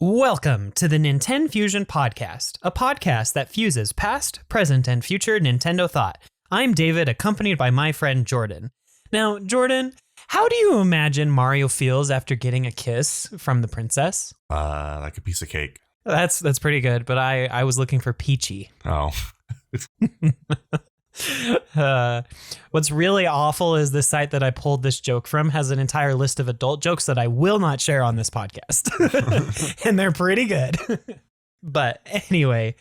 Welcome to the NintenFusion podcast, a podcast that fuses past, present, and future Nintendo thought. I'm David, accompanied by my friend Jordan. Now, Jordan, how do you imagine Mario feels after getting a kiss from the princess? Like a piece of cake. That's pretty good, but I was looking for peachy. Oh. What's really awful is the site that I pulled this joke from has an entire list of adult jokes that I will not share on this podcast. And they're pretty good. But anyway,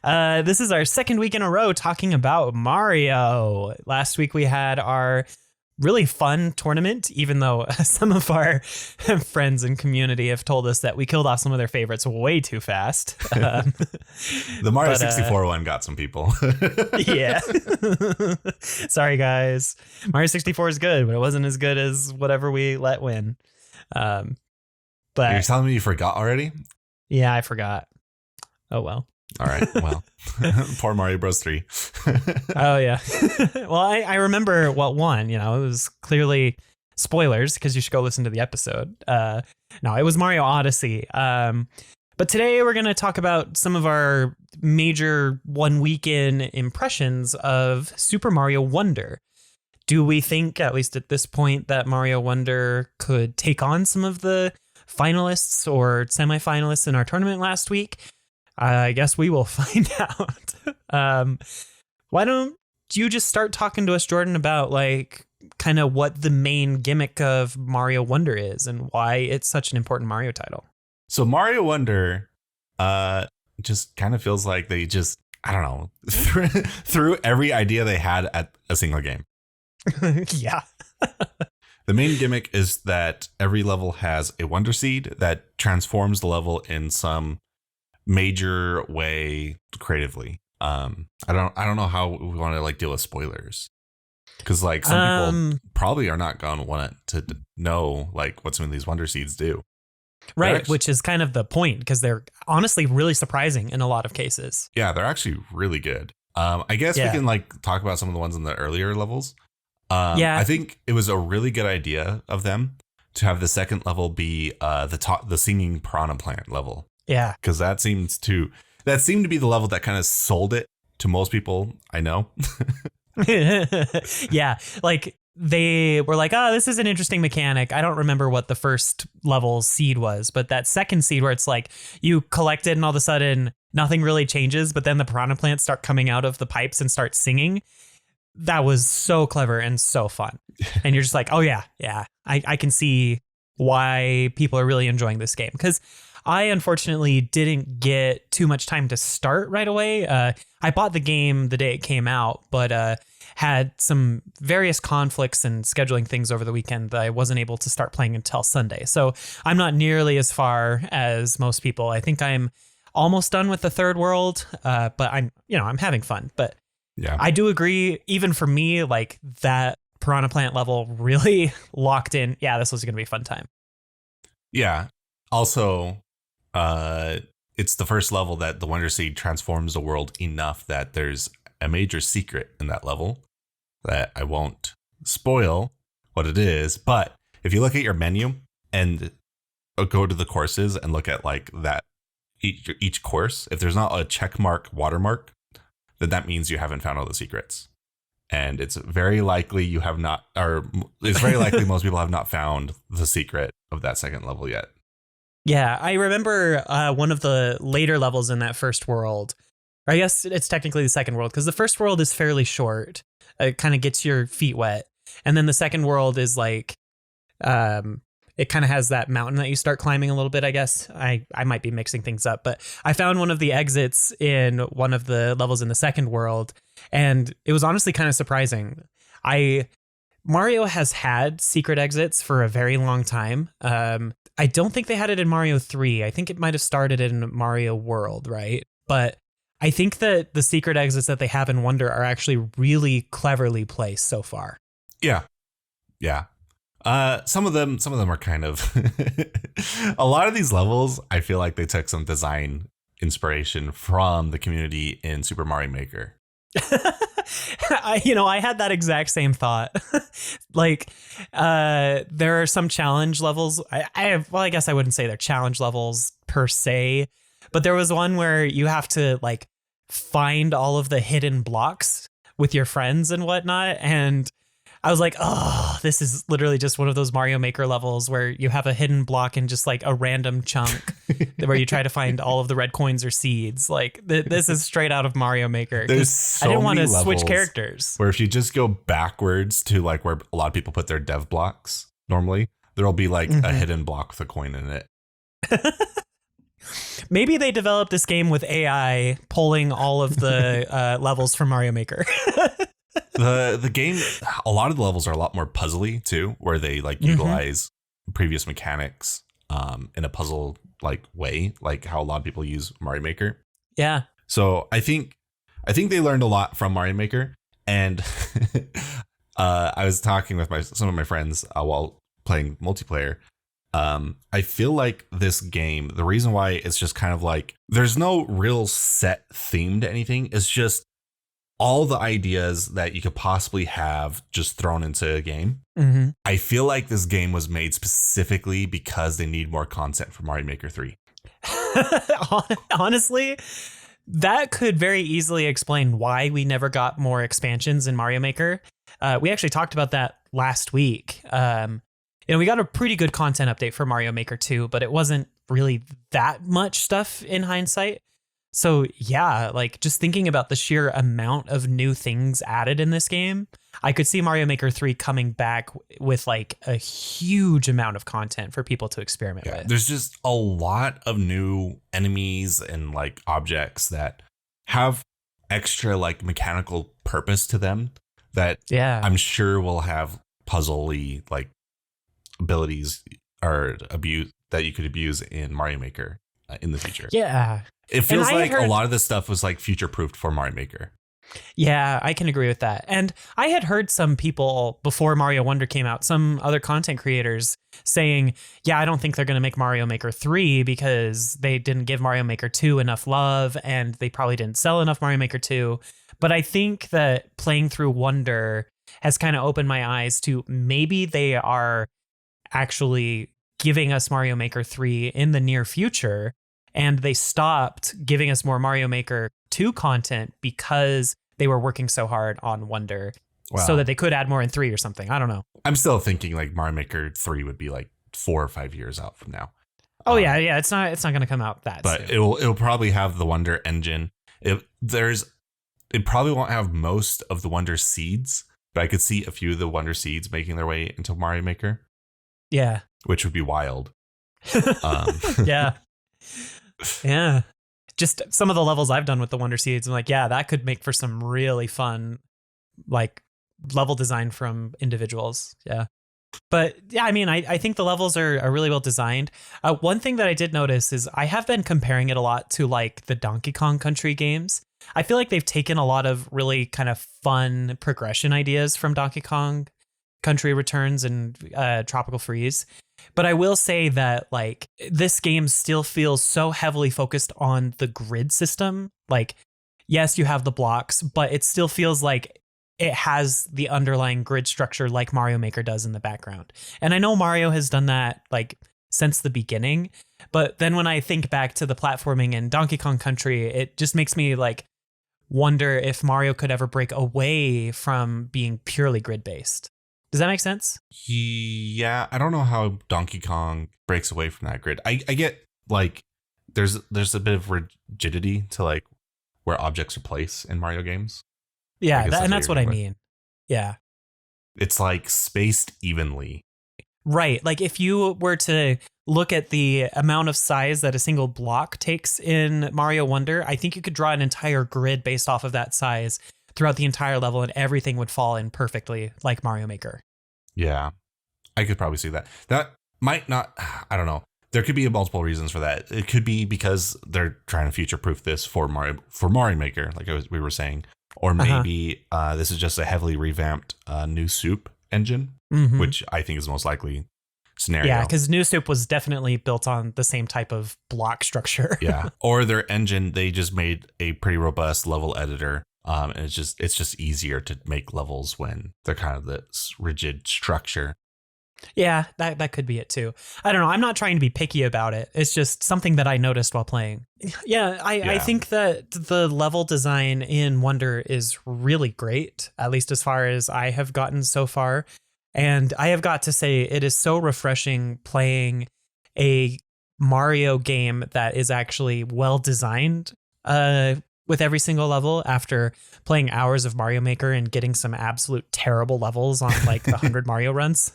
this is our second week in a row talking about Mario. Last week we had our really fun tournament, even though some of our friends and community have told us that we killed off some of their favorites way too fast. The Mario 64 one got some people. Yeah. Sorry, guys. Mario 64 is good, but it wasn't as good as whatever we let win. But You're telling me you forgot already? Yeah, I forgot. Oh, well. All right. Well, poor Mario Bros. 3. Oh, yeah. Well, I remember what won. It was clearly spoilers because you should go listen to the episode. No, it was Mario Odyssey. But today we're going to talk about some of our major 1 weekend impressions of Super Mario Wonder. Do we think, at least at this point, that Mario Wonder could take on some of the finalists or semifinalists in our tournament last week? I guess we will find out. Why don't you just start talking to us, Jordan, about kind of what the main gimmick of Mario Wonder is and why it's such an important Mario title? So Mario Wonder just kind of feels like they just, I don't know, threw every idea they had at a single game. Yeah. The main gimmick is that every level has a Wonder Seed that transforms the level in some major way creatively. I don't know how we want to deal with spoilers, because some people probably are not going to want to know what some of these Wonder Seeds do. Right, which is kind of the point, because they're honestly really surprising in a lot of cases. Yeah, they're actually really good. I guess we can talk about some of the ones in the earlier levels. I think it was a really good idea of them to have the second level be the singing piranha plant level. Yeah, because that seemed to be the level that kind of sold it to most people I know. Yeah, they were like, oh, this is an interesting mechanic. I don't remember what the first level seed was, but that second seed where it's you collect it and all of a sudden nothing really changes, but then the piranha plants start coming out of the pipes and start singing. That was so clever and so fun. And you're just like, oh, yeah, I can see why people are really enjoying this game, because I unfortunately didn't get too much time to start right away. I bought the game the day it came out, but had some various conflicts and scheduling things over the weekend that I wasn't able to start playing until Sunday. So I'm not nearly as far as most people. I think I'm almost done with the third world, but I'm having fun. But yeah, I do agree. Even for me, that piranha plant level really locked in. Yeah, this was going to be a fun time. Yeah. Also, it's the first level that the Wonder Seed transforms the world enough that there's a major secret in that level that I won't spoil what it is. But if you look at your menu and go to the courses and look at that each course, if there's not a check mark watermark, then that means you haven't found all the secrets. And it's very likely you have not, or it's very likely most people have not found the secret of that second level yet. Yeah, I remember one of the later levels in that first world, or I guess it's technically the second world, because the first world is fairly short. It kind of gets your feet wet. And then the second world is it kind of has that mountain that you start climbing a little bit, I guess. I might be mixing things up, but I found one of the exits in one of the levels in the second world, and it was honestly kind of surprising. Mario has had secret exits for a very long time. I don't think they had it in Mario 3. I think it might have started in Mario World, right? But I think that the secret exits that they have in Wonder are actually really cleverly placed so far. Yeah. Yeah. Some of them are kind of a lot of these levels. I feel like they took some design inspiration from the community in Super Mario Maker. I had that exact same thought. There are some challenge levels. I guess I wouldn't say they're challenge levels per se, but there was one where you have to like find all of the hidden blocks with your friends and whatnot. And I was like, oh, this is literally just one of those Mario Maker levels where you have a hidden block in just like a random chunk where you try to find all of the red coins or seeds. Like this is straight out of Mario Maker. There's so I didn't want to many switch levels characters. Where if you just go backwards to like where a lot of people put their dev blocks normally, there'll be like a hidden block with a coin in it. Maybe they developed this game with AI pulling all of the levels from Mario Maker. The game, a lot of the levels are a lot more puzzly too, where they like utilize previous mechanics in a puzzle like way, like how a lot of people use Mario Maker. Yeah. So I think they learned a lot from Mario Maker, and I was talking with some of my friends while playing multiplayer. I feel like this game, the reason why it's just kind of like there's no real set theme to anything. It's just all the ideas that you could possibly have just thrown into a game. Mm-hmm. I feel like this game was made specifically because they need more content for Mario Maker 3. Honestly, that could very easily explain why we never got more expansions in Mario Maker. We actually talked about that last week. We got a pretty good content update for Mario Maker 2, but it wasn't really that much stuff in hindsight. So yeah, like just thinking about the sheer amount of new things added in this game, I could see Mario Maker 3 coming back with like a huge amount of content for people to experiment with. There's just a lot of new enemies and like objects that have extra like mechanical purpose to them that I'm sure will have puzzle-y like abilities or abuse that you could abuse in Mario Maker in the future. Yeah. It feels like a lot of this stuff was like future-proofed for Mario Maker. Yeah, I can agree with that. And I had heard some people before Mario Wonder came out, some other content creators saying, yeah, I don't think they're going to make Mario Maker 3 because they didn't give Mario Maker 2 enough love and they probably didn't sell enough Mario Maker 2. But I think that playing through Wonder has kind of opened my eyes to maybe they are actually giving us Mario Maker 3 in the near future. And they stopped giving us more Mario Maker 2 content because they were working so hard on Wonder so that they could add more in 3 or something. I don't know. I'm still thinking like Mario Maker 3 would be like 4 or 5 years out from now. Oh, yeah. It's not going to come out that soon. But it'll probably have the Wonder engine. It probably won't have most of the Wonder seeds, but I could see a few of the Wonder seeds making their way into Mario Maker. Yeah. Which would be wild. Yeah. Yeah. Just some of the levels I've done with the Wonder Seeds, I'm like, yeah, that could make for some really fun, like, level design from individuals. Yeah. But yeah, I mean, I think the levels are really well designed. One thing that I did notice is I have been comparing it a lot to like the Donkey Kong Country games. I feel like they've taken a lot of really kind of fun progression ideas from Donkey Kong Country Returns and Tropical Freeze. But I will say that like this game still feels so heavily focused on the grid system. Like, yes, you have the blocks, but it still feels like it has the underlying grid structure like Mario Maker does in the background. And I know Mario has done that like since the beginning. But then when I think back to the platforming in Donkey Kong Country, it just makes me like wonder if Mario could ever break away from being purely grid based. Does that make sense? Yeah, I don't know how Donkey Kong breaks away from that grid. I get like there's a bit of rigidity to like where objects are placed in Mario games. Yeah, that's what I mean. Yeah. It's like spaced evenly. Right. Like if you were to look at the amount of size that a single block takes in Mario Wonder, I think you could draw an entire grid based off of that size throughout the entire level and everything would fall in perfectly like Mario Maker. Yeah, I could probably see that. That might not, I don't know. There could be multiple reasons for that. It could be because they're trying to future proof this for Mario Maker, like we were saying. Or maybe this is just a heavily revamped new soup engine, which I think is the most likely scenario. Yeah, because New Soup was definitely built on the same type of block structure. Yeah, or their engine, they just made a pretty robust level editor. And it's just easier to make levels when they're kind of this rigid structure. Yeah, that could be it too. I don't know. I'm not trying to be picky about it. It's just something that I noticed while playing. Yeah, I think that the level design in Wonder is really great, at least as far as I have gotten so far. And I have got to say, it is so refreshing playing a Mario game that is actually well designed with every single level after playing hours of Mario Maker and getting some absolute terrible levels on like the 100 Mario runs.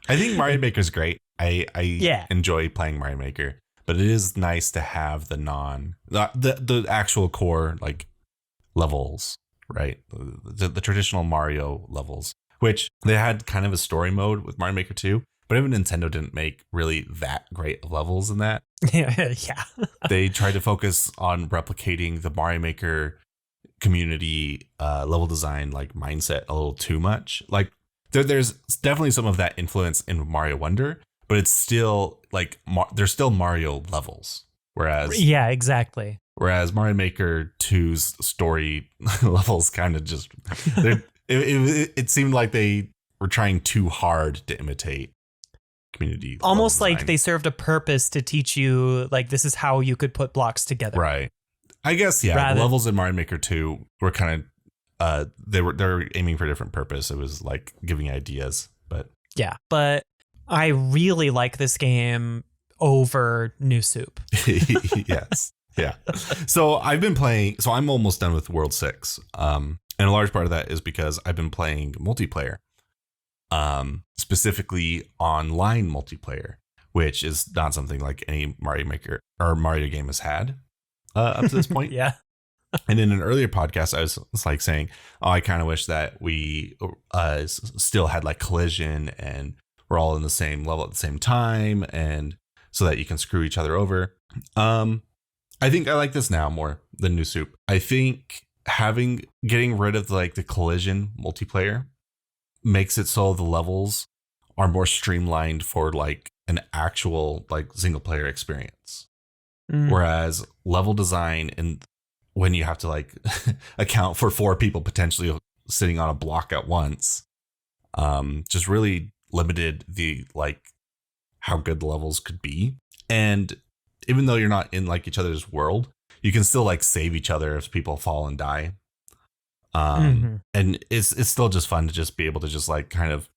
I think Mario Maker's great. I enjoy playing Mario Maker, but it is nice to have the actual core like levels, right? The traditional Mario levels, which they had kind of a story mode with Mario Maker 2, but even Nintendo didn't make really that great of levels in that. Yeah. They tried to focus on replicating the Mario Maker community level design like mindset a little too much. Like there's definitely some of that influence in Mario Wonder, but it's still like there's still Mario levels. Whereas exactly. Whereas Mario Maker 2's story levels kind of just it seemed like they were trying too hard to imitate community. Almost like they served a purpose to teach you like this is how you could put blocks together. Right. I guess the levels in Mario Maker 2 were kind of they're aiming for a different purpose. It was like giving ideas, but yeah. But I really like this game over New Soup. Yes. Yeah. So I've been playing. So I'm almost done with World 6. And a large part of that is because I've been playing multiplayer, specifically online multiplayer, which is not something like any Mario Maker or Mario game has had up to this point. Yeah. And in an earlier podcast, I was like saying, oh, I kind of wish that we still had like collision and we're all in the same level at the same time, and so that you can screw each other over. I think I like this now more than New Soup. I think getting rid of like the collision multiplayer makes it so the levels are more streamlined for like an actual like single player experience. Whereas level design and when you have to like account for 4 people potentially sitting on a block at once, just really limited the like how good the levels could be. And even though you're not in like each other's world, you can still like save each other if people fall and die. And it's still just fun to just be able to just like kind of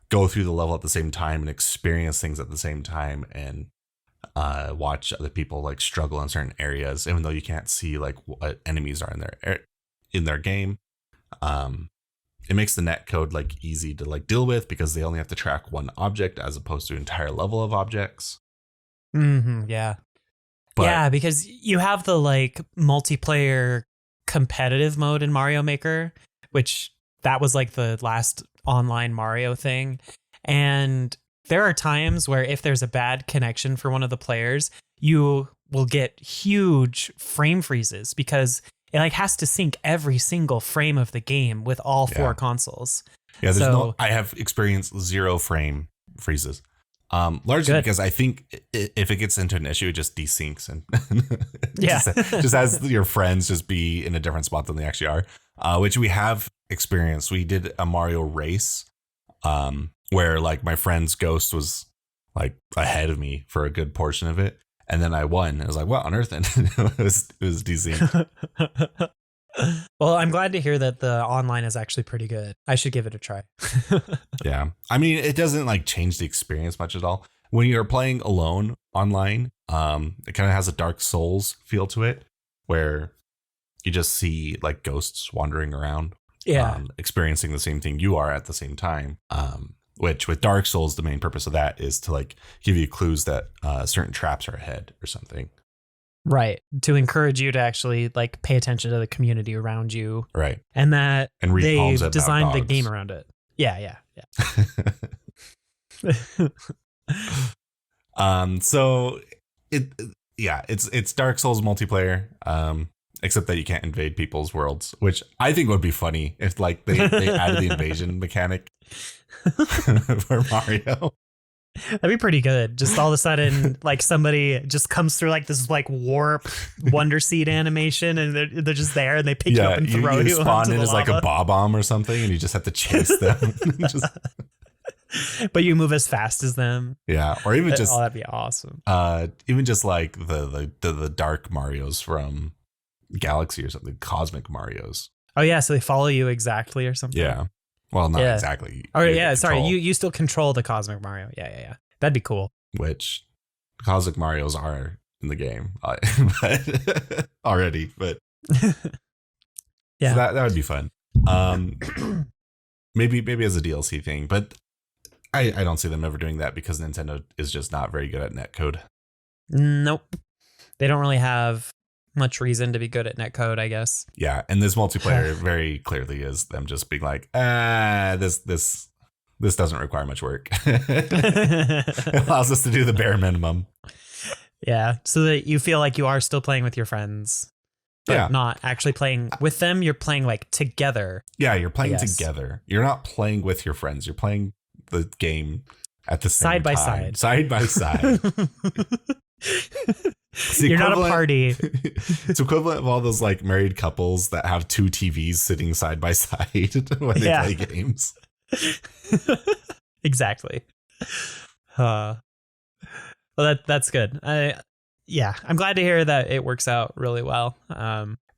go through the level at the same time and experience things at the same time and watch other people like struggle in certain areas, even though you can't see like what enemies are in their game. It makes the net code like easy to like deal with because they only have to track one object as opposed to an entire level of objects. Yeah. But, yeah, because you have the like multiplayer competitive mode in Mario Maker, which that was like the last online Mario thing. And there are times where if there's a bad connection for one of the players, you will get huge frame freezes because it like has to sync every single frame of the game with all 4 consoles. Yeah, I have experienced 0 frame freezes. Largely because I think if it gets into an issue, it just desyncs and just has your friends just be in a different spot than they actually are, which we have experienced. We did a Mario race where like my friend's ghost was like ahead of me for a good portion of it. And then I won. I was like, what on earth? And it was desynced. Well, I'm glad to hear that the online is actually pretty good. I should give it a try. Yeah. I mean, it doesn't like change the experience much at all. When you're playing alone online, it kind of has a Dark Souls feel to it where you just see like ghosts wandering around, experiencing the same thing you are at the same time. Which with Dark Souls, the main purpose of that is to like give you clues that certain traps are ahead or something. Right. To encourage you to actually like pay attention to the community around you. Right. And that they designed the dogs. game around it. Yeah. So it's Dark Souls multiplayer. Except that you can't invade people's worlds, which I think would be funny if like they added the invasion mechanic for Mario. That'd be pretty good. Just all of a sudden, like somebody just comes through like this like warp Wonder Seed animation, and they're just there, and they pick you up and throw you. Spawn in as like a bob-omb or something, and you just have to chase them. But you move as fast as them. Yeah, or even just that'd be awesome. even just like the dark Marios from Galaxy or something, cosmic Marios. Oh yeah, so they follow you exactly or something. Yeah, well, not exactly. Oh yeah, sorry, you still control the cosmic Mario. Yeah. That'd be cool. Which cosmic Marios are in the game, but already. But yeah, so that would be fun. Maybe as a DLC thing, but I don't see them ever doing that because Nintendo is just not very good at netcode. Nope, they don't really have much reason to be good at netcode, I guess. Yeah, and this multiplayer very clearly is them just being like, this doesn't require much work. It allows us to do the bare minimum. Yeah, so that you feel like you are still playing with your friends, but not actually playing with them. You're playing like together. Yeah, you're playing together. You're not playing with your friends. You're playing the game at the same time. Side by side. You're not a party. It's equivalent of all those like married couples that have two TVs sitting side by side when they play games. Exactly. Well, that's good. I'm glad to hear that it works out really well.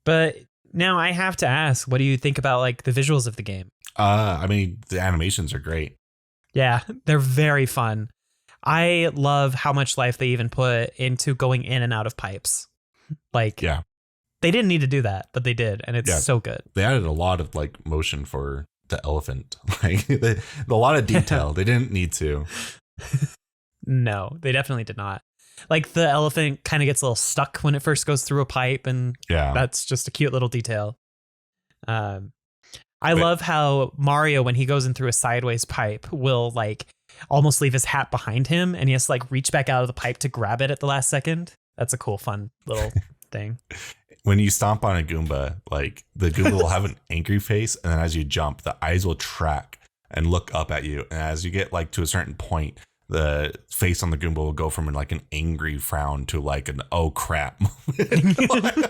But now I have to ask, what do you think about like the visuals of the game? I mean, the animations are great. Yeah, they're very fun. I love how much life they even put into going in and out of pipes. Like, they didn't need to do that, but they did, and it's so good. They added a lot of like motion for the elephant, like a lot of detail. They didn't need to. No, they definitely did not. Like the elephant kind of gets a little stuck when it first goes through a pipe, and that's just a cute little detail. I love how Mario, when he goes in through a sideways pipe, will like almost leave his hat behind him, and he has to like reach back out of the pipe to grab it at the last second. That's a cool, fun little thing. When you stomp on a Goomba, like the Goomba will have an angry face, and then as you jump, the eyes will track and look up at you. And as you get like to a certain point, the face on the Goomba will go from like an angry frown to like an oh crap moment.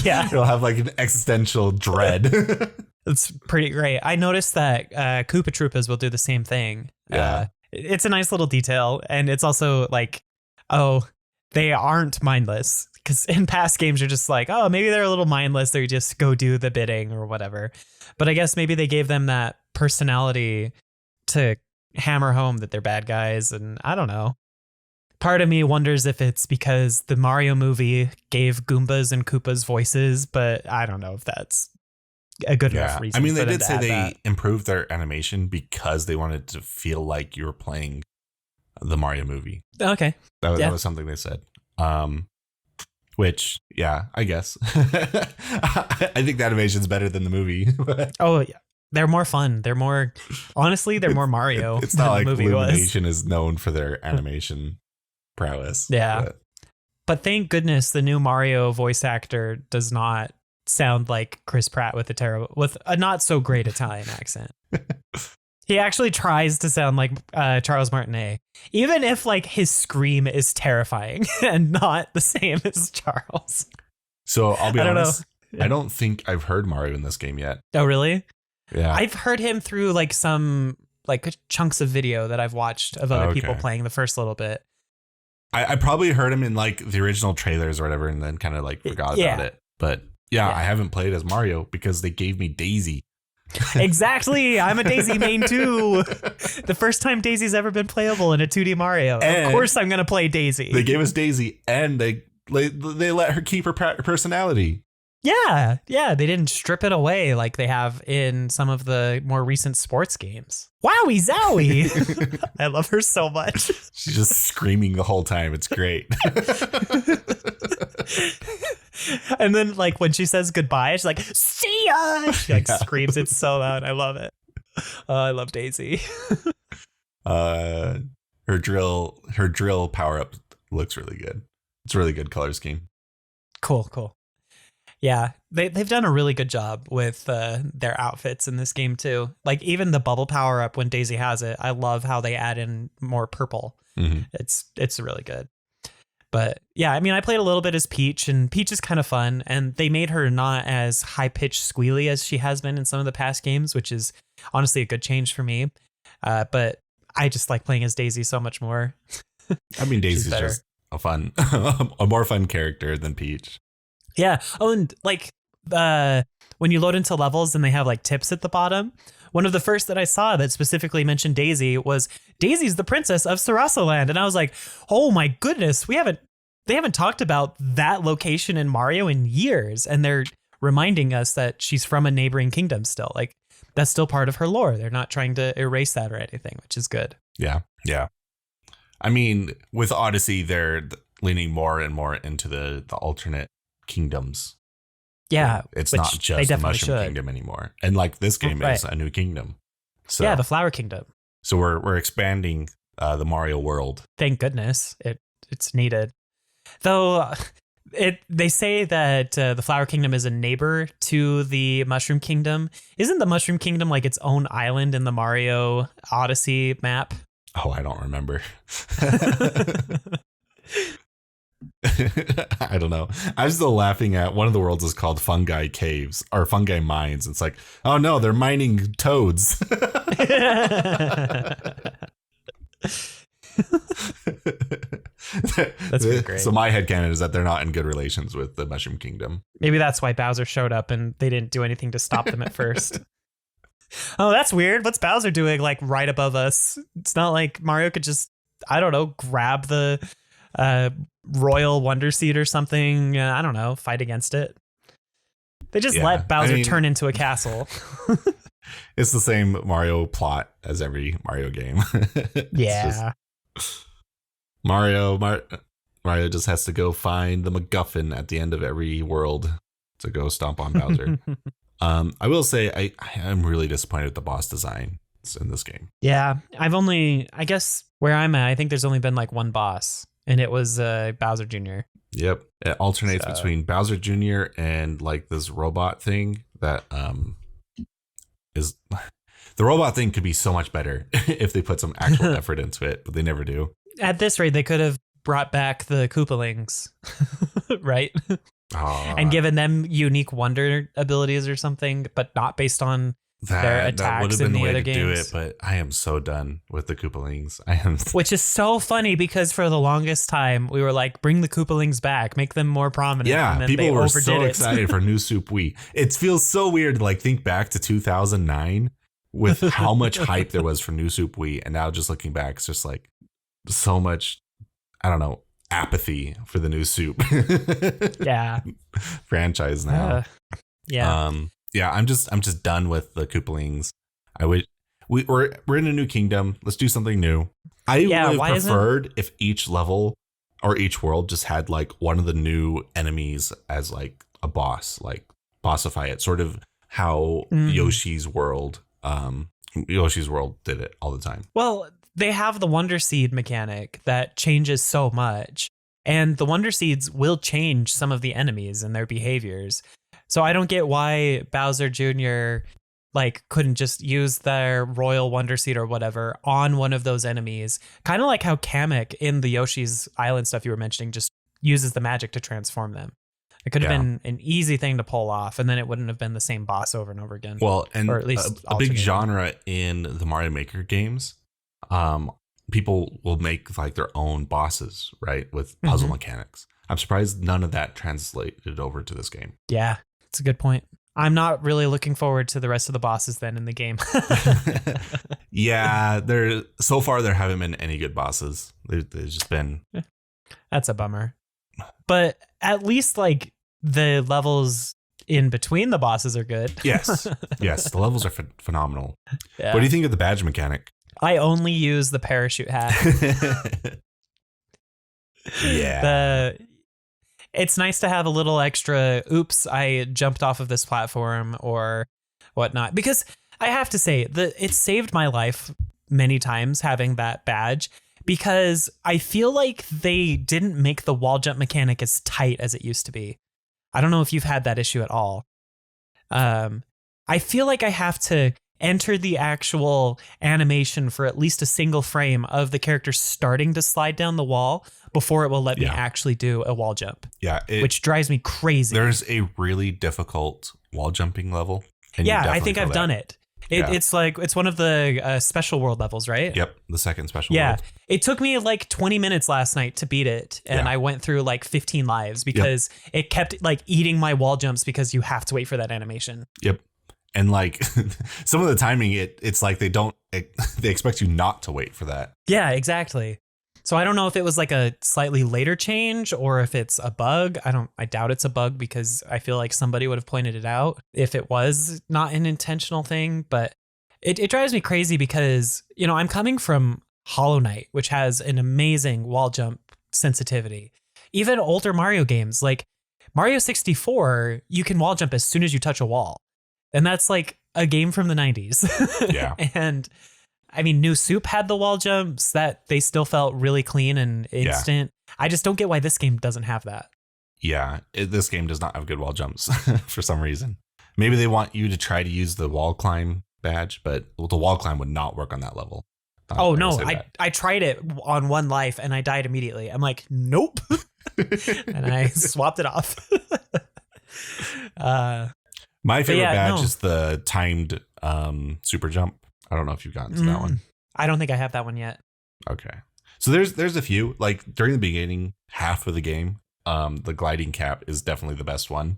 Yeah, it'll have like an existential dread. It's pretty great. I noticed that Koopa Troopas will do the same thing. Yeah, it's a nice little detail, and it's also like, oh, they aren't mindless. Because in past games, you're just like, oh, maybe they're a little mindless. They just go do the bidding or whatever. But I guess maybe they gave them that personality to hammer home that they're bad guys. And I don't know. Part of me wonders if it's because the Mario movie gave Goombas and Koopas voices, but I don't know if that's a good enough reason. I mean, they did say they improved their animation because they wanted to feel like you were playing the Mario movie. Okay. That was something they said. Which, I guess. I think the animation's better than the movie. Oh, yeah. They're more fun. They're more Mario. It's not like Illumination is known for their animation prowess. Yeah. But thank goodness the new Mario voice actor does not sound like Chris Pratt with a not so great Italian accent. He actually tries to sound like Charles Martinet, even if like his scream is terrifying and not the same as Charles. So I'll be honest, I don't think I've heard Mario in this game yet. Oh, really? Yeah. I've heard him through like some like chunks of video that I've watched of other people playing the first little bit. I probably heard him in like the original trailers or whatever, and then kind of like forgot about it. But I haven't played as Mario because they gave me Daisy. Exactly. I'm a Daisy main too. The first time Daisy's ever been playable in a 2D Mario. And of course I'm going to play Daisy. They gave us Daisy and they let her keep her personality. Yeah. They didn't strip it away like they have in some of the more recent sports games. Wowie zowie. I love her so much. She's just screaming the whole time. It's great. And then like when she says goodbye, she's like, see ya. She like screams it so loud. I love it. I love Daisy. Her drill power up looks really good. It's a really good color scheme. Cool. Yeah, they've done a really good job with their outfits in this game too. Like even the bubble power up when Daisy has it, I love how they add in more purple. Mm-hmm. It's really good. But yeah, I mean, I played a little bit as Peach, and Peach is kind of fun, and they made her not as high pitched squealy as she has been in some of the past games, which is honestly a good change for me. But I just like playing as Daisy so much more. I mean, She's Daisy's better. just a more fun character than Peach. Yeah. Oh, and like when you load into levels and they have like tips at the bottom, one of the first that I saw that specifically mentioned Daisy was Daisy's the princess of Sarasaland. And I was like, oh my goodness, they haven't talked about that location in Mario in years. And they're reminding us that she's from a neighboring kingdom still. Like that's still part of her lore. They're not trying to erase that or anything, which is good. Yeah. Yeah. I mean, with Odyssey, they're leaning more and more into the alternate kingdoms. Yeah. It's not just the Mushroom Kingdom anymore. And like this game is a new kingdom. So yeah, the Flower Kingdom. So we're expanding the Mario world. Thank goodness it's needed. Though they say that the Flower Kingdom is a neighbor to the Mushroom Kingdom. Isn't the Mushroom Kingdom like its own island in the Mario Odyssey map? Oh, I don't remember. I don't know. I'm still laughing at one of the worlds is called Fungi Caves or Fungi Mines. It's like, oh no, they're mining toads. That's great. So my headcanon is that they're not in good relations with the Mushroom Kingdom. Maybe that's why Bowser showed up and they didn't do anything to stop them at first. Oh, that's weird. What's Bowser doing like right above us? It's not like Mario could just, I don't know, grab the Royal Wonder Seed or something. I don't know, fight against it. They just let Bowser turn into a castle. It's the same Mario plot as every Mario game. Yeah. Mario just has to go find the MacGuffin at the end of every world to go stomp on Bowser. I will say I am really disappointed with the boss design in this game. Yeah, I guess where I'm at, I think there's only been like one boss, and it was Bowser Jr. Yep, it alternates between Bowser Jr. and like this robot thing that is. The robot thing could be so much better if they put some actual effort into it, but they never do. At this rate, they could have brought back the Koopalings, right? And given them unique wonder abilities or something, but not based on their attacks that would have been the the way other to games. do it, but I am so done with the Koopalings. I am. Which is so funny because for the longest time we were like, bring the Koopalings back, make them more prominent. Yeah, and then people they were overdid so it. excited for New Soup Wii. It feels so weird to like think back to 2009 with how much hype there was for New Soup Wii, and now just looking back, it's just like so much, I don't know, apathy for the New Soup. Yeah. Franchise now. Yeah. Yeah, I'm just done with the Koopalings. I wish we're in a new kingdom. Let's do something new. I would have preferred if each level or each world just had like one of the new enemies as like a boss, like bossify it, sort of how Yoshi's World did it all the time. Well, they have the Wonder Seed mechanic that changes so much, and the Wonder Seeds will change some of the enemies and their behaviors. So I don't get why Bowser Jr. like couldn't just use their Royal Wonder Seed or whatever on one of those enemies. Kind of like how Kamek in the Yoshi's Island stuff you were mentioning just uses the magic to transform them. It could have been an easy thing to pull off, and then it wouldn't have been the same boss over and over again. Well, and or at least a big genre in the Mario Maker games, people will make like their own bosses, right, with puzzle mechanics. I'm surprised none of that translated over to this game. Yeah, it's a good point. I'm not really looking forward to the rest of the bosses then in the game. Yeah, so far there haven't been any good bosses. There's just been. That's a bummer. But at least like the levels in between the bosses are good. Yes, the levels are phenomenal. Yeah. What do you think of the badge mechanic? I only use the parachute hat. Yeah. It's nice to have a little extra, oops, I jumped off of this platform or whatnot. Because I have to say, it saved my life many times having that badge, because I feel like they didn't make the wall jump mechanic as tight as it used to be. I don't know if you've had that issue at all. I feel like I have to enter the actual animation for at least a single frame of the character starting to slide down the wall before it will let me actually do a wall jump. Yeah. Which drives me crazy. There's a really difficult wall jumping level. Yeah, I think I've done it. Yeah. It's one of the special world levels, right? Yep. The second special Yeah. world. It took me like 20 minutes last night to beat it. And Yeah. I went through like 15 lives because it kept like eating my wall jumps because you have to wait for that animation. Yep. And like some of the timing, it's like they expect you not to wait for that. Yeah, exactly. So I don't know if it was like a slightly later change or if it's a bug. I doubt it's a bug because I feel like somebody would have pointed it out if it was not an intentional thing. But it drives me crazy because, you know, I'm coming from Hollow Knight, which has an amazing wall jump sensitivity. Even older Mario games like Mario 64, you can wall jump as soon as you touch a wall. And that's like a game from the 90s. Yeah. And I mean, New Soup had the wall jumps that they still felt really clean and instant. Yeah. I just don't get why this game doesn't have that. Yeah, this game does not have good wall jumps for some reason. Maybe they want you to try to use the wall climb badge, but the wall climb would not work on that level. Oh, no, I tried it on one life and I died immediately. I'm like, nope. And I swapped it off. My favorite badge is the timed super jump. I don't know if you've gotten to that one. I don't think I have that one yet. Okay. So there's a few, like during the beginning half of the game, the gliding cap is definitely the best one.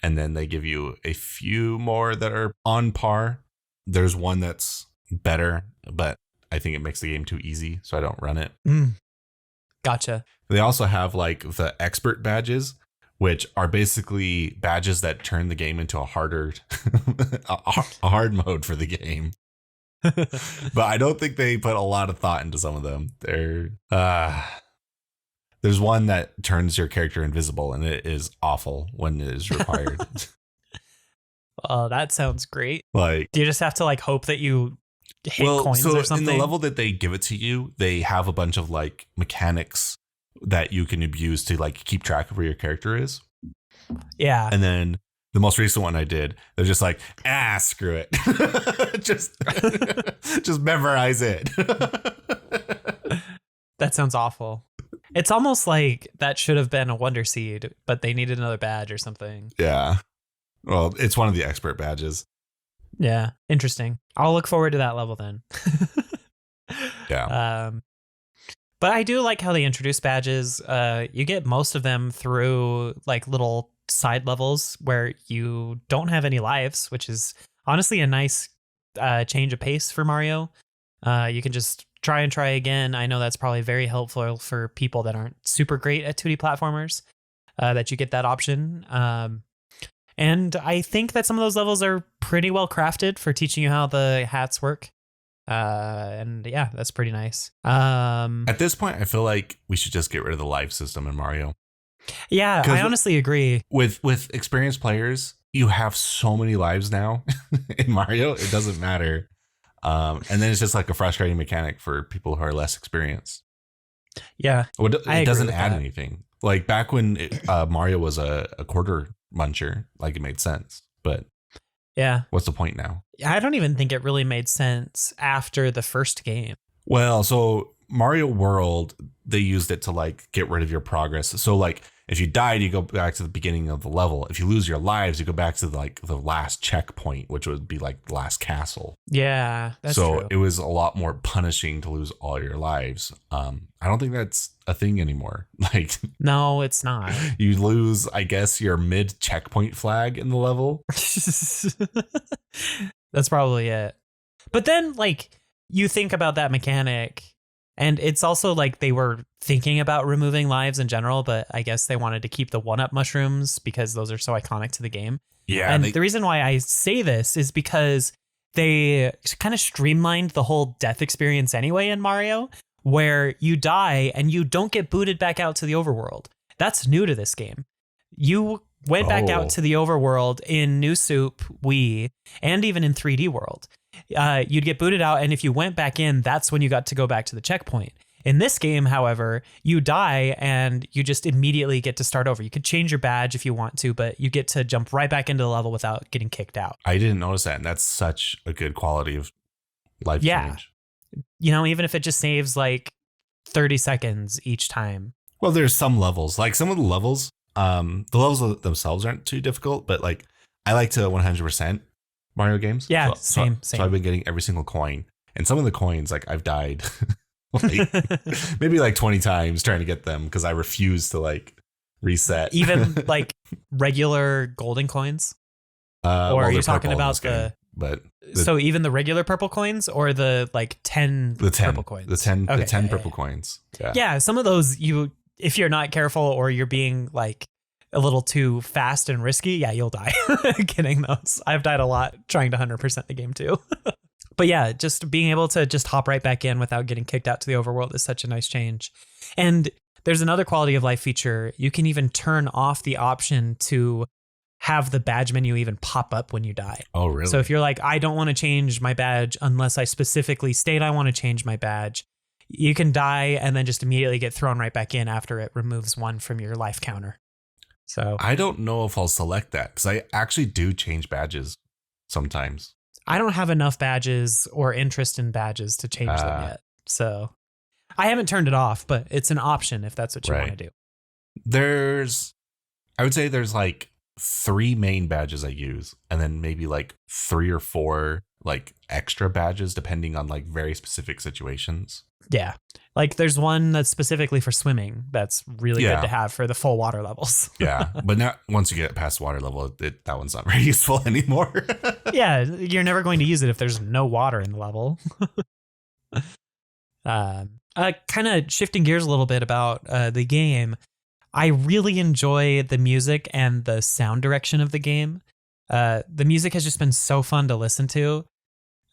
And then they give you a few more that are on par. There's one that's better, but I think it makes the game too easy, so I don't run it. Gotcha. They also have like the expert badges, which are basically badges that turn the game into a harder, a hard mode for the game. But I don't think they put a lot of thought into some of them. There's one that turns your character invisible, and it is awful when it is required. Oh, that sounds great. Like, do you just have to like hope that you hit coins or something? In the level that they give it to you, they have a bunch of like mechanics that you can abuse to like keep track of where your character is. Yeah. And then the most recent one I did, they're just like, screw it. just memorize it. That sounds awful. It's almost like that should have been a Wonder Seed, but they needed another badge or something. Yeah. Well, it's one of the expert badges. Yeah. Interesting. I'll look forward to that level then. Yeah. But I do like how they introduce badges. You get most of them through like little side levels where you don't have any lives, which is honestly a nice change of pace for Mario. You can just try and try again. I know that's probably very helpful for people that aren't super great at 2D platformers, that you get that option. And I think that some of those levels are pretty well crafted for teaching you how the hats work. And yeah, that's pretty nice. At this point, I feel like we should just get rid of the life system in Mario. Yeah, I honestly agree. With experienced players, you have so many lives now in Mario. It doesn't matter. And then it's just like a frustrating mechanic for people who are less experienced. Yeah, it doesn't add anything. Like back when Mario was a quarter muncher, like it made sense. But yeah, what's the point now? I don't even think it really made sense after the first game. Well, so Mario World, they used it to like get rid of your progress. So like if you died, you go back to the beginning of the level. If you lose your lives, you go back to like the last checkpoint, which would be like the last castle. Yeah, that's so true. It was a lot more punishing to lose all your lives. I don't think that's a thing anymore. Like, no, it's not. You lose, I guess, your mid checkpoint flag in the level. That's probably it. But then, like, you think about that mechanic, and it's also like they were thinking about removing lives in general, but I guess they wanted to keep the 1-up mushrooms because those are so iconic to the game. Yeah. And the reason why I say this is because they kind of streamlined the whole death experience anyway in Mario, where you die and you don't get booted back out to the overworld. That's new to this game. You went back out to the overworld in New Soup, Wii, and even in 3D World. You'd get booted out, and if you went back in, that's when you got to go back to the checkpoint. In this game, however, you die and you just immediately get to start over. You could change your badge if you want to, but you get to jump right back into the level without getting kicked out. I didn't notice that, and that's such a good quality of life change. You know, even if it just saves like 30 seconds each time. Well, there's some levels, like some of the levels themselves aren't too difficult, but like I like to 100% Mario games. Yeah, So same. I've been getting every single coin, and some of the coins, like I've died like maybe like 20 times trying to get them because I refuse to like reset. Even like regular golden coins, or are you talking about but so even the regular purple coins or the like 10 purple coins? The 10 purple coins. Yeah, some of those if you're not careful or you're being like a little too fast and risky, yeah, you'll die getting those. I've died a lot trying to 100% the game too. But yeah, just being able to just hop right back in without getting kicked out to the overworld is such a nice change. And there's another quality of life feature. You can even turn off the option to have the badge menu even pop up when you die. Oh, really? So if you're like, I don't want to change my badge unless I specifically state I want to change my badge, you can die and then just immediately get thrown right back in after it removes one from your life counter. So I don't know if I'll select that because I actually do change badges sometimes. I don't have enough badges or interest in badges to change them yet. So I haven't turned it off, but it's an option if that's what you want to do. I would say there's like 3 main badges I use, and then maybe like 3 or 4 like extra badges depending on like very specific situations. Yeah. Like there's one that's specifically for swimming. That's really good to have for the full water levels. Yeah. But now once you get past water level, that one's not very useful anymore. Yeah. You're never going to use it if there's no water in the level. Kind of shifting gears a little bit about the game. I really enjoy the music and the sound direction of the game. The music has just been so fun to listen to.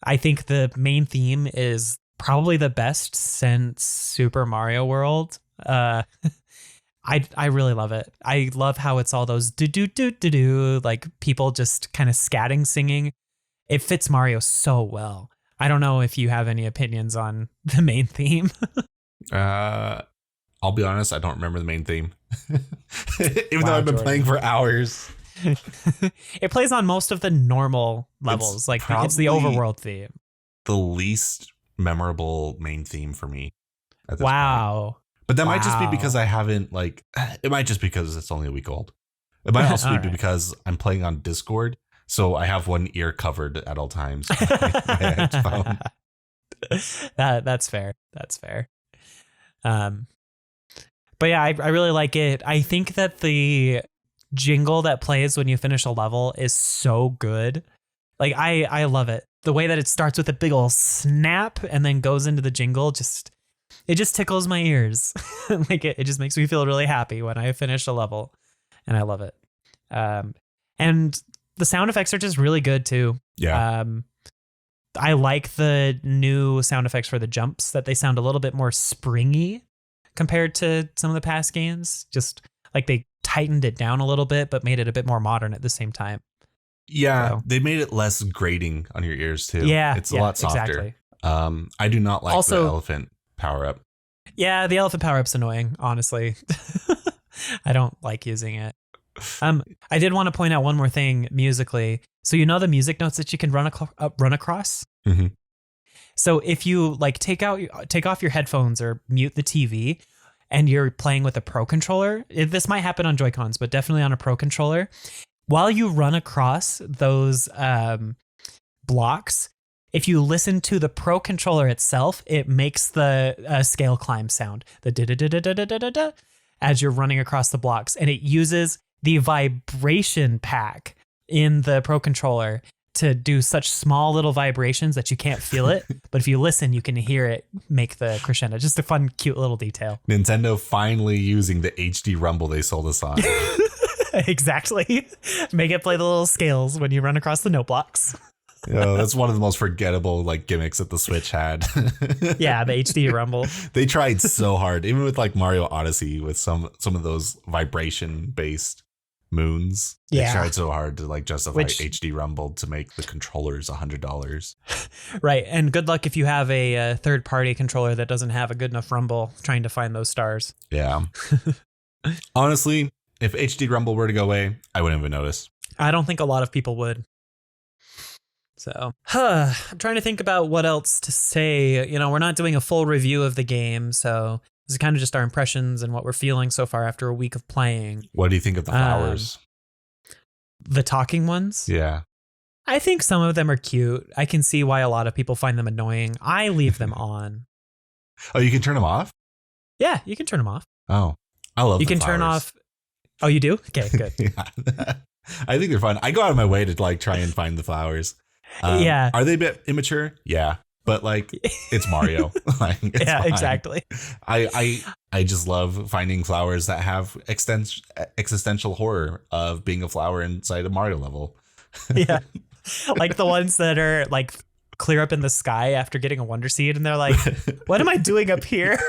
I think the main theme is probably the best since Super Mario World. I really love it. I love how it's all those do like people just kind of scatting singing. It fits Mario so well. I don't know if you have any opinions on the main theme. I'll be honest, I don't remember the main theme. Even though I've been playing for hours. It plays on most of the normal levels. It's the overworld theme. The least memorable main theme for me at this point. But that might just be because I haven't it might just because it's only a week old. It might also be because I'm playing on Discord, so I have one ear covered at all times. My headphone. That's fair. That's fair. But yeah, I really like it. I think that the jingle that plays when you finish a level is so good. Like I love it. The way that it starts with a big old snap and then goes into the jingle, it just tickles my ears. Like it just makes me feel really happy when I finish a level, and I love it. And the sound effects are just really good too. Yeah. I like the new sound effects for the jumps, that they sound a little bit more springy compared to some of the past games. Just like they tightened it down a little bit, but made it a bit more modern at the same time. Yeah, So. They made it less grating on your ears too. Yeah, it's a lot softer. Exactly. I do not like the elephant power up. Yeah, the elephant power up's annoying, honestly. I don't like using it. I did want to point out one more thing musically. So you know the music notes that you can run across? Mm-hmm. So if you take off your headphones or mute the TV and you're playing with a Pro controller, this might happen on Joy-Cons, but definitely on a Pro controller. While you run across those blocks, if you listen to the Pro controller itself, it makes the scale climb sound, the da-da-da-da-da-da-da-da, as you're running across the blocks. And it uses the vibration pack in the Pro controller to do such small little vibrations that you can't feel it. But if you listen, you can hear it make the crescendo. Just a fun, cute little detail. Nintendo finally using the HD rumble they sold us on. Exactly. Make it play the little scales when you run across the note blocks. That's one of the most forgettable gimmicks that the Switch had. Yeah, the HD rumble. They tried so hard, even with Mario Odyssey, with some of those vibration based moons. They tried so hard to justify HD rumble to make the controllers $100. Right, and good luck if you have a third party controller that doesn't have a good enough rumble trying to find those stars. Yeah. Honestly, if HD rumble were to go away, I wouldn't even notice. I don't think a lot of people would. So, I'm trying to think about what else to say. We're not doing a full review of the game, so this is kind of just our impressions and what we're feeling so far after a week of playing. What do you think of the flowers? The talking ones? Yeah. I think some of them are cute. I can see why a lot of people find them annoying. I leave them on. Oh, you can turn them off? Yeah, you can turn them off. Oh, I love You the can turn flowers. off. Oh, you do? Okay, good. Yeah. I think they're fun. I go out of my way to like try and find the flowers. Yeah. Are they a bit immature? Yeah. But like it's Mario. Like, it's Yeah, fine. exactly. I just love finding flowers that have existential horror of being a flower inside a Mario level. Yeah. Like the ones that are like clear up in the sky after getting a Wonder Seed and they're like, what am I doing up here?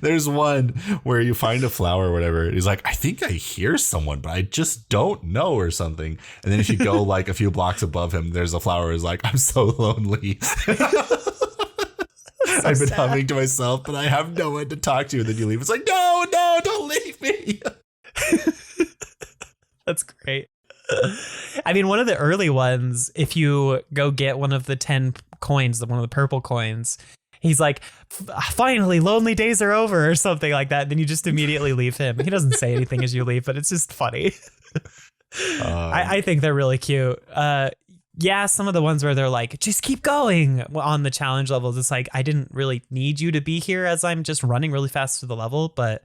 There's one where you find a flower or whatever. And he's like, I think I hear someone, but I just don't know or something. And then if you go like a few blocks above him, there's a flower who's like, I'm so lonely. I've been humming to myself, but I have no one to talk to. And then you leave. It's like, no, don't leave me. That's great. I mean, one of the early ones, if you go get one of the 10 coins, one of the purple coins, he's like, finally, lonely days are over or something like that. Then you just immediately leave him. He doesn't say anything as you leave, but it's just funny. I think they're really cute. Yeah, some of the ones where they're like, just keep going on the challenge levels. It's like, I didn't really need you to be here as I'm just running really fast through the level. But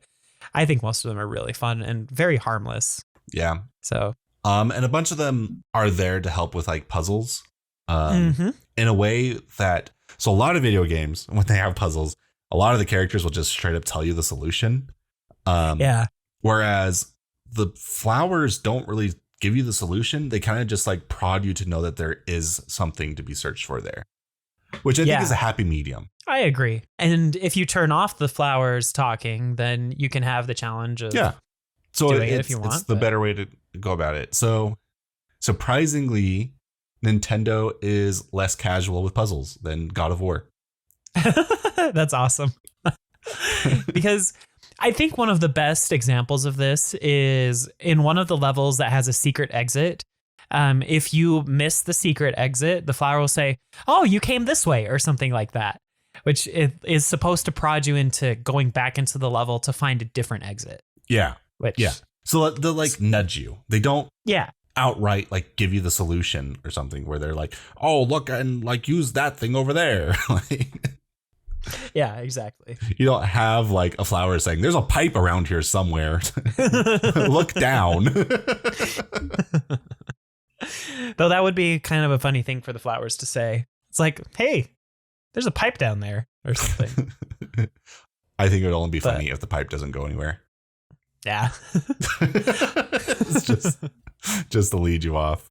I think most of them are really fun and very harmless. Yeah. So. And a bunch of them are there to help with like puzzles in a way that, so a lot of video games, when they have puzzles, a lot of the characters will just straight up tell you the solution. Yeah. Whereas the flowers don't really give you the solution. They kind of just like prod you to know that there is something to be searched for there, which I think is a happy medium. I agree. And if you turn off the flowers talking, then you can have the challenge of So doing it if you want. It's the better way to go about it. So surprisingly, Nintendo is less casual with puzzles than God of War. That's awesome. Because I think one of the best examples of this is in one of the levels that has a secret exit. If you miss the secret exit, the flower will say, oh, you came this way or something like that, which is supposed to prod you into going back into the level to find a different exit. Yeah. Which, So they'll like nudge you. They don't outright like give you the solution or something where they're like, oh, look and like use that thing over there. Yeah, exactly. You don't have like a flower saying there's a pipe around here somewhere. Look down. Though that would be kind of a funny thing for the flowers to say. It's like, hey, there's a pipe down there or something. I think it would only be funny if the pipe doesn't go anywhere. Yeah. It's just to lead you off.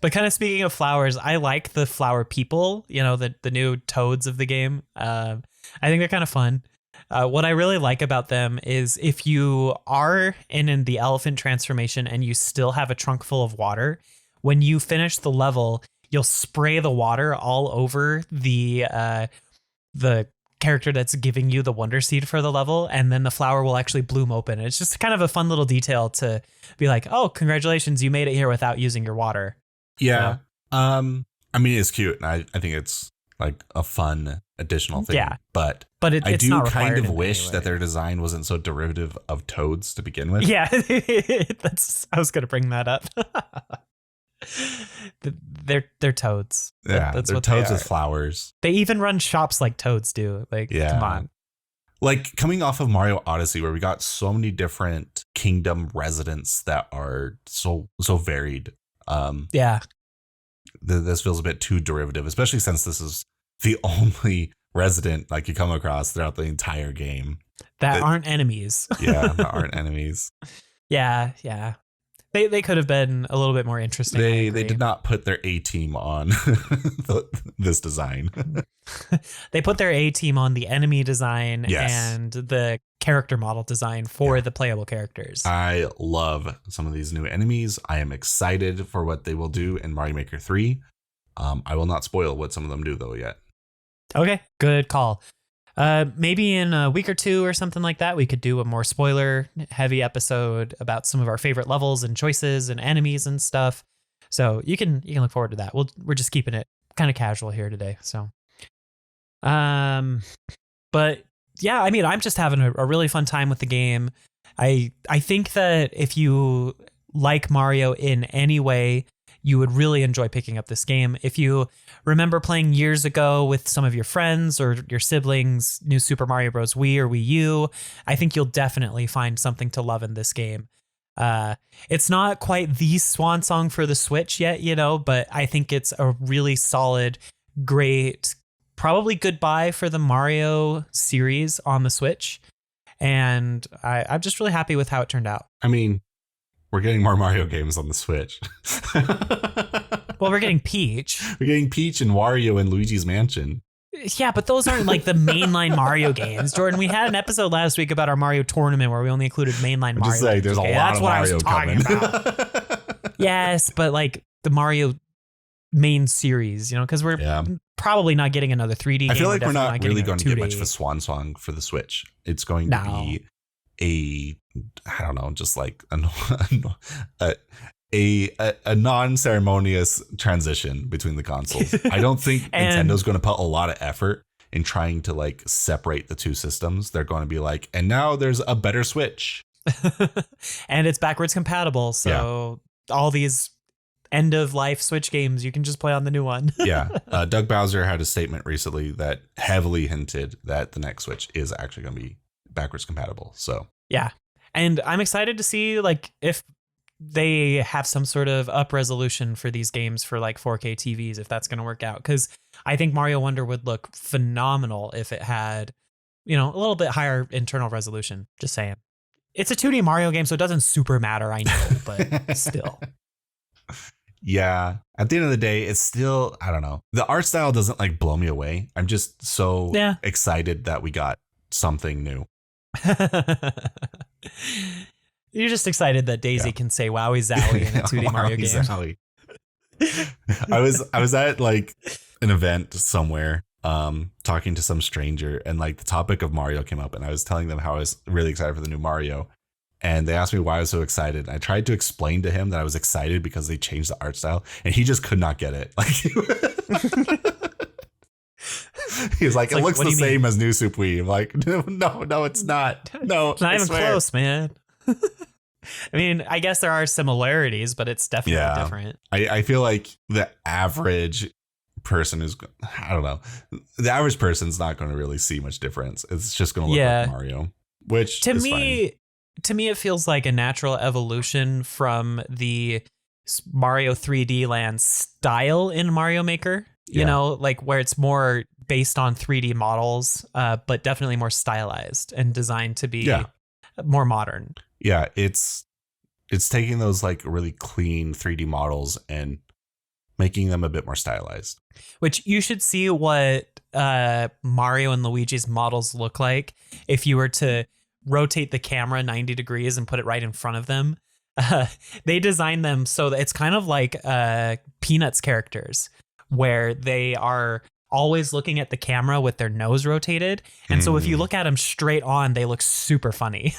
But kind of speaking of flowers, I like the flower people, you know, the new toads of the game. I think they're kind of fun. What I really like about them is if you are in the elephant transformation and you still have a trunk full of water, when you finish the level, you'll spray the water all over the character that's giving you the Wonder Seed for the level, and then the flower will actually bloom open. It's just kind of a fun little detail to be like, oh, congratulations, you made it here without using your water. Yeah. So, I mean, it's cute, and I think it's like a fun additional thing. Yeah. But I do kind of wish that their design wasn't so derivative of toads to begin with. Yeah, I was going to bring that up. They're toads. Yeah, that's they're what toads they with flowers. They even run shops like toads do. Like, come on. Like coming off of Mario Odyssey, where we got so many different kingdom residents that are so varied. This feels a bit too derivative, especially since this is the only resident like you come across throughout the entire game that aren't enemies. That aren't enemies. Yeah. They could have been a little bit more interesting. They did not put their A team on this design. They put their A team on the enemy design and the character model design for the playable characters. I love some of these new enemies. I am excited for what they will do in Mario Maker 3. I will not spoil what some of them do though yet. Okay, good call. Maybe in a week or two or something like that, we could do a more spoiler heavy episode about some of our favorite levels and choices and enemies and stuff. So you can look forward to that. We're just keeping it kind of casual here today. So, but yeah, I mean, I'm just having a really fun time with the game. I think that if you like Mario in any way, you would really enjoy picking up this game. If you remember playing years ago with some of your friends or your siblings, New Super Mario Bros. Wii or Wii U, I think you'll definitely find something to love in this game. It's not quite the swan song for the Switch yet, but I think it's a really solid, great, probably goodbye for the Mario series on the Switch. And I'm just really happy with how it turned out. I mean, we're getting more Mario games on the Switch. Well, we're getting Peach. We're getting Peach and Wario and Luigi's Mansion. Yeah, but those aren't like the mainline Mario games. Jordan, we had an episode last week about our Mario tournament where we only included mainline Mario. Just like, there's a lot of Mario coming. About. Yes, but like the Mario main series, because we're probably not getting another 3D game. I feel like we're not really going to get much of a swan song for the Switch. It's going to be I don't know, just like a non-ceremonious transition between the consoles. I don't think Nintendo's going to put a lot of effort in trying to like separate the two systems. They're going to be like, and now there's a better Switch. And it's backwards compatible. So all these end of life Switch games, you can just play on the new one. Doug Bowser had a statement recently that heavily hinted that the next Switch is actually going to be backwards compatible. So yeah. And I'm excited to see like if they have some sort of up resolution for these games for like 4K TVs, if that's going to work out. Because I think Mario Wonder would look phenomenal if it had, a little bit higher internal resolution. Just saying. It's a 2D Mario game, so it doesn't super matter, I know, but still. Yeah. At the end of the day, it's still, I don't know. The art style doesn't like blow me away. I'm just so excited that we got something new. You're just excited that Daisy can say "Wowie Zowie" in a 2D Mario game. I was at like an event somewhere, talking to some stranger, and like the topic of Mario came up, and I was telling them how I was really excited for the new Mario, and they asked me why I was so excited. And I tried to explain to him that I was excited because they changed the art style, and he just could not get it. Like. He's like, it looks the same as New Super Wii. I'm like, no, it's not. No, it's not even close, man. I mean, I guess there are similarities, but it's definitely different. I feel like the average person I don't know. The average person's not going to really see much difference. It's just going to look like Mario, which to me, it feels like a natural evolution from the Mario 3D Land style in Mario Maker. Like where it's more based on 3D models, but definitely more stylized and designed to be more modern. Yeah, it's taking those like really clean 3D models and making them a bit more stylized. Which you should see what Mario and Luigi's models look like if you were to rotate the camera 90 degrees and put it right in front of them. They designed them so that it's kind of like Peanuts characters, where they are always looking at the camera with their nose rotated. And so if you look at them straight on, they look super funny.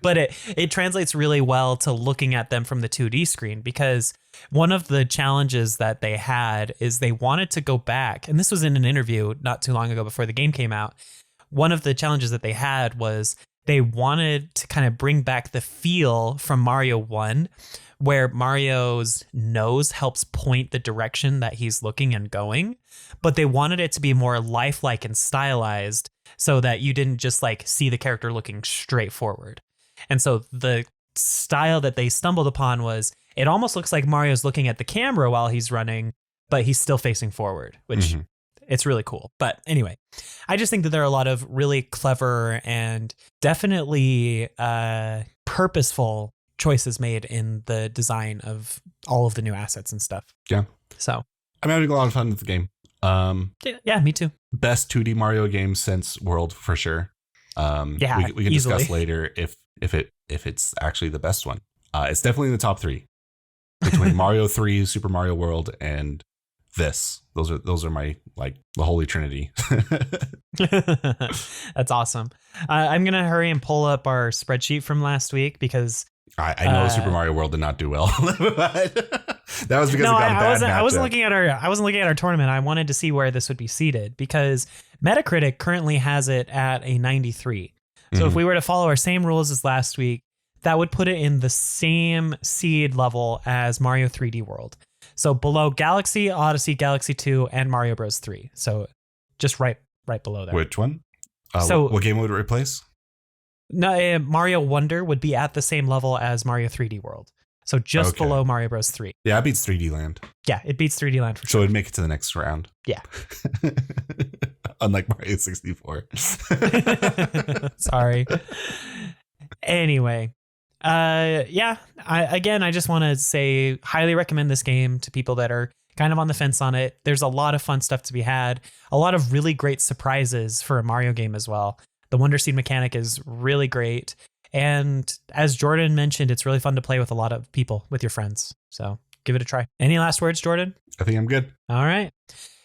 But it translates really well to looking at them from the 2D screen, because one of the challenges that they had is they wanted to go back. And this was in an interview not too long ago before the game came out. One of the challenges that they had was they wanted to kind of bring back the feel from Mario 1, where Mario's nose helps point the direction that he's looking and going, but they wanted it to be more lifelike and stylized so that you didn't just like see the character looking straight forward. And so the style that they stumbled upon was it almost looks like Mario's looking at the camera while he's running, but he's still facing forward, which it's really cool. But anyway, I just think that there are a lot of really clever and definitely purposeful choices made in the design of all of the new assets and stuff. Yeah. So I'm having a lot of fun with the game. Yeah, me too. Best 2D Mario game since World for sure. We can discuss later if it's actually the best one. It's definitely in the top 3 between Mario 3, Super Mario World, and this. Those are my like the holy trinity. That's awesome. I'm gonna hurry and pull up our spreadsheet from last week because I know Super Mario World did not do well. That was because it got a bad matchup. I wasn't looking at our tournament. I wanted to see where this would be seated because Metacritic currently has it at a 93. So if we were to follow our same rules as last week, that would put it in the same seed level as Mario 3D World. So below Galaxy, Odyssey, Galaxy 2, and Mario Bros. 3. So just right below there. Which one? So what game would it replace? No, Mario Wonder would be at the same level as Mario 3D World. So just below Mario Bros. 3. Yeah, it beats 3D Land. Yeah, it beats 3D Land for So sure. it'd make it to the next round. Yeah. Unlike Mario 64. Sorry. Anyway, I just want to say highly recommend this game to people that are kind of on the fence on it. There's a lot of fun stuff to be had. A lot of really great surprises for a Mario game as well. The Wonder Seed mechanic is really great. And as Jordan mentioned, it's really fun to play with a lot of people, with your friends. So give it a try. Any last words, Jordan? I think I'm good. All right.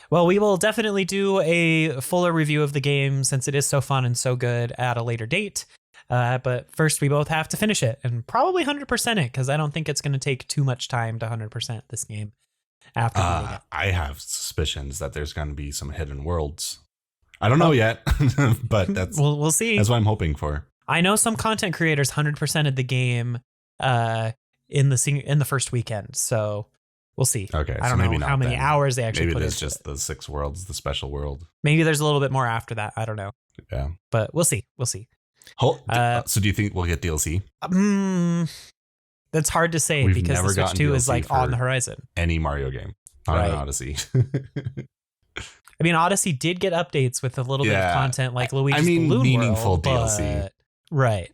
Well, we will definitely do a fuller review of the game since it is so fun and so good at a later date. But first, we both have to finish it and probably 100% it because I don't think it's going to take too much time to 100% this game after beating it. I have suspicions that there's going to be some hidden worlds. I don't know yet, but we'll see. That's what I'm hoping for. I know some content creators 100%ed the game in the first weekend, so we'll see. Okay, I don't know how many hours they actually put into it. Maybe there's just the 6 worlds, the special world. Maybe there's a little bit more after that. I don't know. Yeah, but we'll see. We'll see. So do you think we'll get DLC? That's hard to say. We've because never the Switch 2 is like on the horizon. Any Mario game, not an Odyssey. I mean, Odyssey did get updates with a little bit of content like Luigi's Balloon meaningful World, DLC. Right.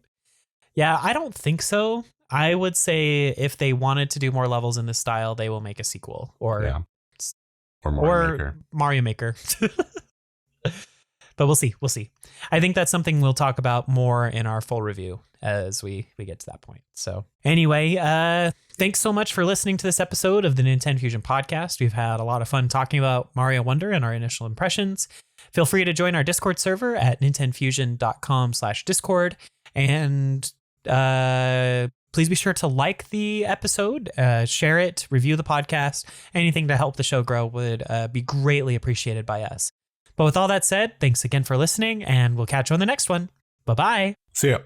Yeah, I don't think so. I would say if they wanted to do more levels in this style, they will make a sequel or Mario Maker. But we'll see. We'll see. I think that's something we'll talk about more in our full review as we get to that point. So anyway, thanks so much for listening to this episode of the NintenFusion podcast. We've had a lot of fun talking about Mario Wonder and our initial impressions. Feel free to join our Discord server at nintenfusion.com/Discord. And please be sure to like the episode, share it, review the podcast. Anything to help the show grow would be greatly appreciated by us. But with all that said, thanks again for listening, and we'll catch you on the next one. Bye-bye. See ya.